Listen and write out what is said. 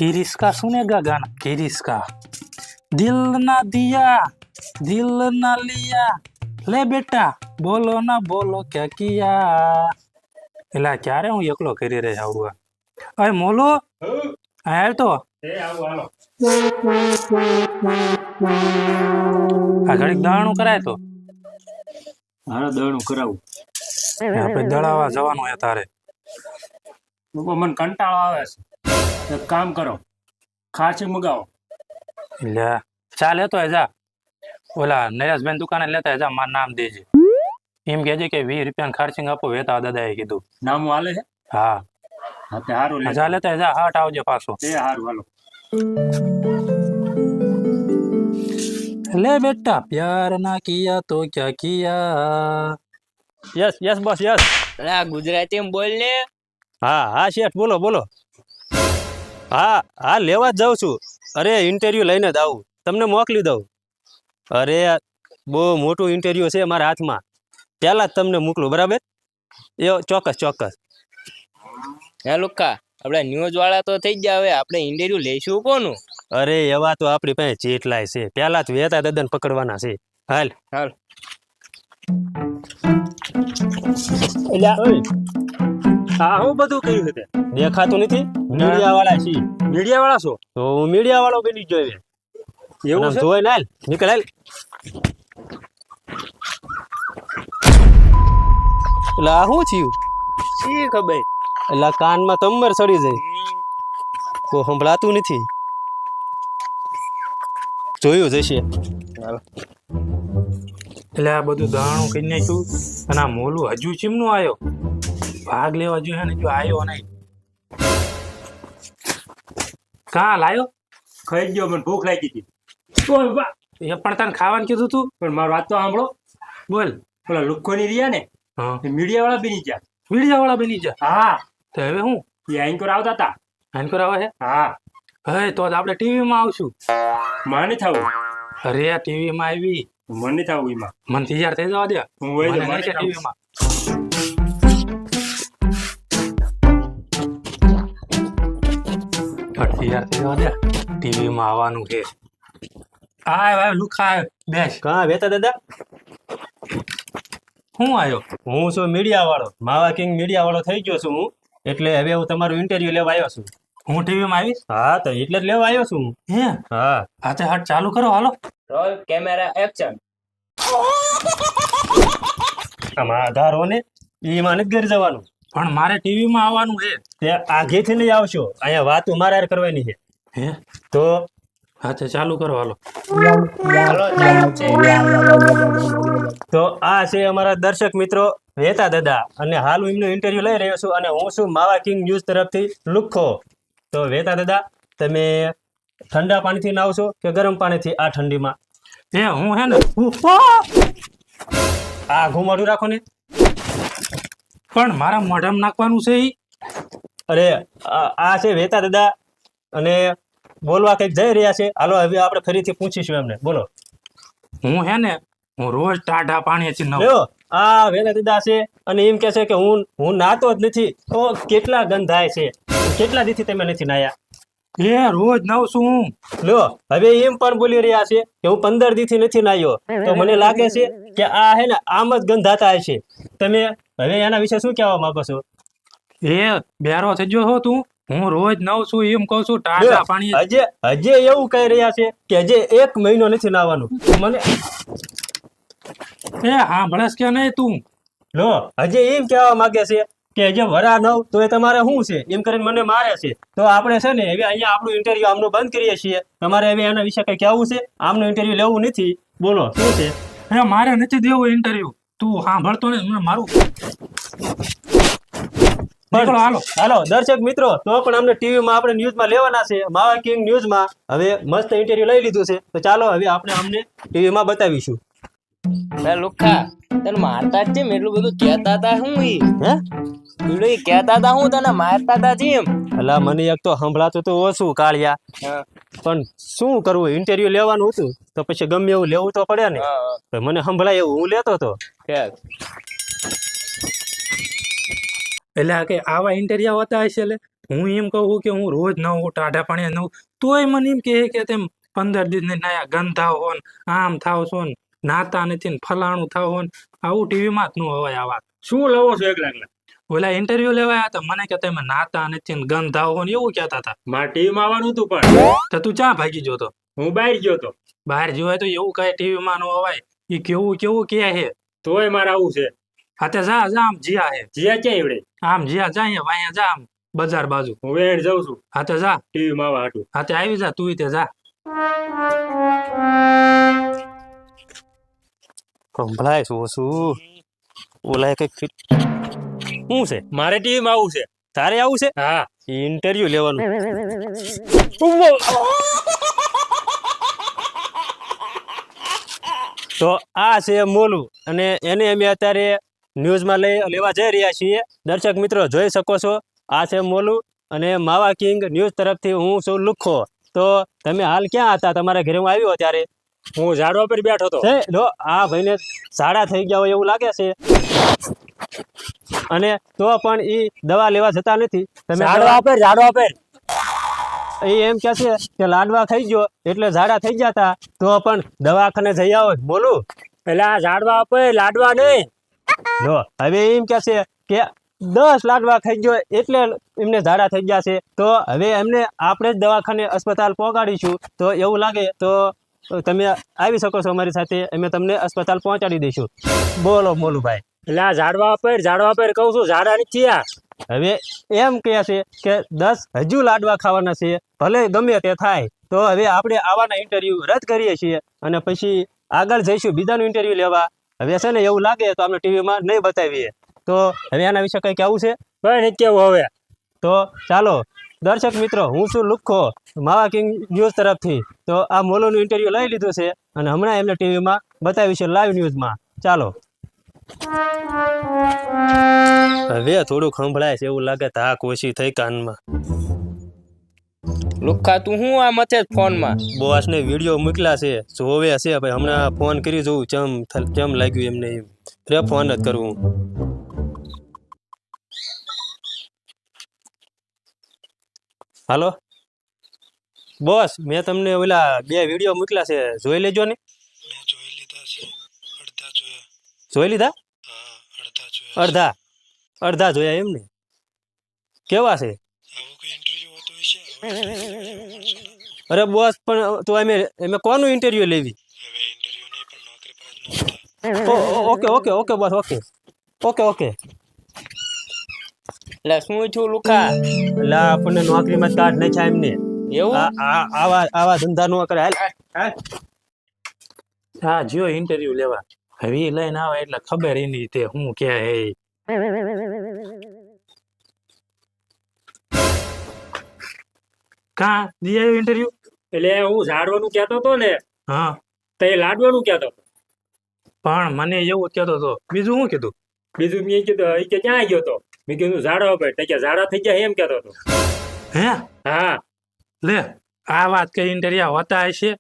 किरिस्का सुनेगा गाना किरिस्का दिल ना दिया दिल ना लिया ले बेटा बोलो ना बोलो क्या किया એલા ક્યારે હું એકલો કરી રહે આવડું અરે મોલો હાલ તો આ ઘડીક દળાણું કરાય તો હારા દળનું કરાવું આપણે દળાવા જવાનું હે તારે મને કંટાળો આવે છે એક કામ કરો ખાંસી મગાવો લે ચા લેતો જા ઓલા નરેશભાઈ દુકાને લેતા જા મારું નામ દેજે એમ કહેજે કે 20 રૂપિયા ખાર્ચિંગ આપો વેતા દાદાએ કીધું નામ હાલે છે હા હા તે હારું જા લેતા જા હટ આવજે પાછો તે હારું હાલો ले बेटा प्यार ना किया तो क्या किया યસ યસ બોસ યસ અરે આ ગુજરાતીમાં બોલ ને હા હા શેઠ બોલો બોલો હા હા લેવા જ જાઉં છું અરે ઇન્ટરવ્યુ લઈને જ આવું તમને મોકલી દઉં અરે બહુ મોટું ઇન્ટરવ્યુ છે મારા હાથમાં પહેલા જ તમને મોકલું બરાબર એ ચોક્કસ ચોક્કસ હે લુકા આપણે ન્યૂઝ વાળા તો થઈ ગયા હવે આપણે ઇન્ટરવ્યુ લઈશું કોનું અરે એવા તો આપણી પાસે જેટલાય છે પહેલા જ વેતા દદન પકડવાના છે હાલ હાલ હા હું બધું કહ્યું છે દેખાતું નથી મીડિયા વાળા છે મીડિયા વાળા છો તો હું મીડિયા વાળો બની જોઈ એવું છે જોઈ ને હાલ નીકળ હાલ એટલે આ શું થયું શી ખબર એટલે આ કાનમાં તમર સડી જાય તો સંભળાતું નથી જોયું જશે એટલે આ બધું દળાણું કરી નાખ્યું અને આ મોલું હજુ ચીમનો આવ્યો ભાગ લેવા જોઈએ ને જો આવ્યો નહીં કાં લાયો ખાઈ ગયો મને ભૂખ લાગી હતી એ પણ તને ખાવાનું કીધું તું પણ મારી વાત તો સાંભળો બોલ પેલા લુખોની રહ્યા ને હા મીડિયા વાળા બની ગયા મીડિયા વાળા બની જા હા તો હવે હું એ આઈન આવતા હતા આનકોર આવે હે હા હવે તો આપણે ટીવીમાં આવશું મને થવું અરે આ ટીવીમાં આવી મને થવું એમાં મને તૈયાર થઈ જવા દે હું વહી મને જાઉં, નહીં કે મને ટીવીમાં તૈયાર થઈ જવા દે ટીવીમાં આવવાનું છે આય ભાઈ લુખા બેસ કાં વેતા દાદા હું આવ્યો હું છું મીડિયા વાળો માવા કિંગ મીડિયા વાળો થઈ ગયો છું હું એટલે હવે હું તમારું ઇન્ટરવ્યુ લેવા આવ્યો છું હું ટીવીમાં આવીશ હા તો એટલે જ લેવા આવ્યો છું હું હે હા હા તે હાથ ચાલુ કરો હાલો રોલ કેમેરા એક્શન આમાં આધાર હો ને એમાં નથી ઘર જવાનું પણ મારે ટીવીમાં આવવાનું છે તે આગેથી નહીં આવશો અહીંયા વાતો મારા હારે કરવાની છે હે તો હા તે ચાલુ કરો હાલો હાલો ચાલુ છે તો આ છે અમારા દર્શક મિત્રો વેતા દાદા અને હાલ હું એમનું ઇન્ટરવ્યુ લઈ રહ્યો છું અને હું છું માવા કિંગ ન્યૂઝ તરફથી લુખ્ખો તો વેતા દાદા તમે ઠંડા પાણીથી નાવશો કે ગરમ પાણીથી આ ઠંડીમાં એ હું હે ને આ ઘુમાડું રાખો ને પણ મારા મોઢામાં નાખવાનું છે ઈ અરે આ છે વેતા દાદા અને બોલવા કંઈક જઈ રહ્યા છે હાલો હવે આપણે ફરીથી પૂછીશું એમને બોલો હું હે ને હું રોજ ટાઢા પાણીથી નવ લ્યો આ વેતા દાદા છે અને એમ કે છે કે હું નાતો જ નથી તો કેટલા ગંધાય છે કેટલા દીથી તમે નથી નાયા એ રોજ નવ છું હું લ્યો હવે એમ પણ બોલી રહ્યા છે કે હું 15 દીથી નથી નાયો તો મને લાગે છે કે આ હે ને આમ જ ગંધાતા હશે તમે હવે એના વિશે શું કહેવા માંગો છો એ બેરો થઈ ગયો છો તું હું રોજ નવ છું એમ કહું છું ટાઢા પાણી હજે એવું કહી રહ્યા છે કે હજે 1 મહિનો નથી નાવાનું મને એ હા ભળસ કે નહીં તું લો હજે એમ કહેવા માંગે છે કે હજે વરા નવ તો એ તમારે શું છે એમ કરીને મને મારે છે તો આપણે છે ને હવે અહીંયા આપણું ઇન્ટરવ્યુ આમનું બંધ કરીએ છીએ તમારે હવે એના વિશે કઈ કહેવું છે આમનું ઇન્ટરવ્યુ લેવું નથી બોલો શું છે એ મારે નથી દેવું ઇન્ટરવ્યુ તું સાંભળતો ને મને મારું નીકળો હાલો હાલો દર્શક મિત્રો તો પણ અમને ટીવીમાં આપણે ન્યૂઝમાં લેવાના છે માવા કિંગ ન્યૂઝમાં હવે મસ્ત ઇન્ટરવ્યુ લઈ લીધું છે તો ચાલો હવે આપણે અમને ટીવીમાં બતાવીશું હે લુખા તને મારતા જ છે એટલું બધું કહેતા હતા હું ઈ હે ઈડો ઈ કહેતા હતા હું તને મારતા હતા જેમ અલા મને એક તો સંભળાતું તો ઓછું કાળિયા હા પણ શું કરવું ઇન્ટરવ્યુ લેવાનું હતું તો પછી ગમે એવું લેવું તો પડે ને હા તો મને સંભળાય એવું હું લેતો હતો ચાલ એટલે કે આવા ઇન્ટરવ્યુ હોતા હશે એટલે હું એમ કહું કે હું રોજ નવું ટાઢા પાણી નવું, તોય મને એમ કે તેમ 15 દિવસ નાયા ગંધાવ હો ને આમ થાવ છો ને નાતા નથી ને ફલાણું થાવ હો ને આવું ટીવીમાં જ ન હોય આ વાત. શું લાવો છો એકલા એકલા? ઓલા ઇન્ટરવ્યુ લેવાયા હતા મને કે તમે નાતા નથી ને ગંધાવ હો ને એવું કહેતા હતા. મારા ટીવીમાં આવવાનું હતું પણ તો તું ચા ભાગી ગયો તો? હું બહાર ગયો તો. બહાર જોવાય તો એવું કઈ ટીવીમાં ન અવાય. એ કેવું કેવું કે હે. તોય મારે આવું છે. હા તે જા આમ જીયા હે. જ્યાં ક્યાં એવડે? આમ જીયા જા અહીંયા વાયા જા આમ બજાર બાજુ. હું વેણ જાઉં છું હા તે જા. ટીવીમાં આવવા હાટું. હા તે આવી જા તું તે જા. સંભળાય શું શું ઓલા કઈક શું છે? મારે ટીવીમાં આવવું છે. તારે આવું છે? હા. ઇન્ટરવ્યુ લેવાનું. તો આ છે મોલું અને એને અમે અત્યારે ન્યૂઝમાં લેવા જઈ રહ્યા છીએ. દર્શક મિત્રો જોઈ શકો છો આ છે મોલું અને માવા કિંગ ન્યૂઝ તરફથી હું છું લુખ્ખો. તો તમે હાલ ક્યાં હતા? તમારા ઘરે હું આવ્યો ત્યારે હું ઝાડવા પર બેઠો હતો. છે લો આ ભાઈને ઝાડા થઈ ગયા હોય એવું લાગે છે અને તો પણ એ દવા લેવા જતા નથી. તમે ઝાડવા પર એ એમ કહે છે કે લાડવા ખાઈ ગયો એટલે ઝાડા થઈ ગયા તા, તો પણ દવાખાને જઈ આવો. બોલું એટલે આ ઝાડવા પર લાડવા નહીં. જો હવે એમ કહે છે કે 10 લાડવા ખાઈ ગયો એટલે એમને ઝાડા થઈ ગયા છે. તો હવે એમને આપણે જ દવાખાને અસ્પતાલ પહોંચાડીશું. તો એવું લાગે તો તમે આવી શકો છો અમારી સાથે, અમે તમને અસ્પતાલ પહોંચાડી દઈશું. બોલો મોલુભાઈ. એટલે આ ઝાડવા પર કહું છું ઝાડા નથી આ. હવે એમ કહે છે કે 10 હજુ લાડવા ખાવાના છે, ભલે ગમે તે થાય. તો હવે આપણે આવાના ઇન્ટરવ્યુ રદ કરીએ છીએ અને પછી આગળ જઈશું બીજાનું ઇન્ટરવ્યુ લેવા. હવે છે ને એવું લાગે તો આપણે ટીવીમાં નહીં બતાવીએ. તો હવે આના વિશે કંઈ કહેવું છે? પણ નથી કેવું હવે. તો ચાલો દર્શક મિત્રો, હું છું લુખ્ખો માવા કિંગ ન્યૂઝ તરફથી. તો આ મોલોનું ઇન્ટરવ્યુ લઈ લીધું છે અને હમણાં એમને ટીવીમાં બતાવીશું લાઈવ ન્યૂઝમાં. ચાલો. હવે થોડું સંભળાય છે એવું લાગે ધાક ઓછી થઈ કાનમાં. લુખ્ખા તું હું આ મથે ફોનમાં? બોસને વિડીયો મોકલા છે જોવે હશે ભાઈ. હમણાં ફોન કરી જોઉં ચમ લાગ્યું એમને. એમ રે ફોન જ કરવું. હાલો બોસ, મેં તમને ઓલા 2 વિડીયો મોકલા છે, જોઈ લેજો ને. મેં જોઈ લીધા છે, અડધા જોયા. જોઈ લીધા? હા, અડધા જોયા. અડધા જોયા એમને? કેવા છે? આવો કોઈ ઇન્ટરવ્યુ હોતો હશે? માણસો અરે બોસ પણ તો અમે કોનું ઇન્ટરવ્યુ લેવી? હવે ઇન્ટરવ્યુ નહીં પણ નોકરી પર જ નહોતા. Okay boss, okay. એટલે શું છું લુખ્ખા? એટલે આપણને નોકરીમાં કાઢ નાખ્યા એમને. એવું? આવા ધંધા નો કરે. હાલ. હા જ્યો ઇન્ટરવ્યુ લેવા. હવે ઈ લઈને આવે એટલે ખબર એની તે હું કે હે. કા દિયા ઇન્ટરવ્યુ? એટલે હું ઝાડવાનું કહેતો હતો ને, હા તો એ લાડવાનું કહેતો હતો. પણ મને એવું જ કહેતો હતો. બીજું શું કીધું? બીજું મેં કીધું એ કે ક્યાં ગયો તો? મેં કીધું ઝાડવા પર. તો કે ઝાડા થઈ ગયા એમ કહેતો હતો. હે હા. લે આ વાત કઈ ઇન્ટરવ્યુ હોતા હશે?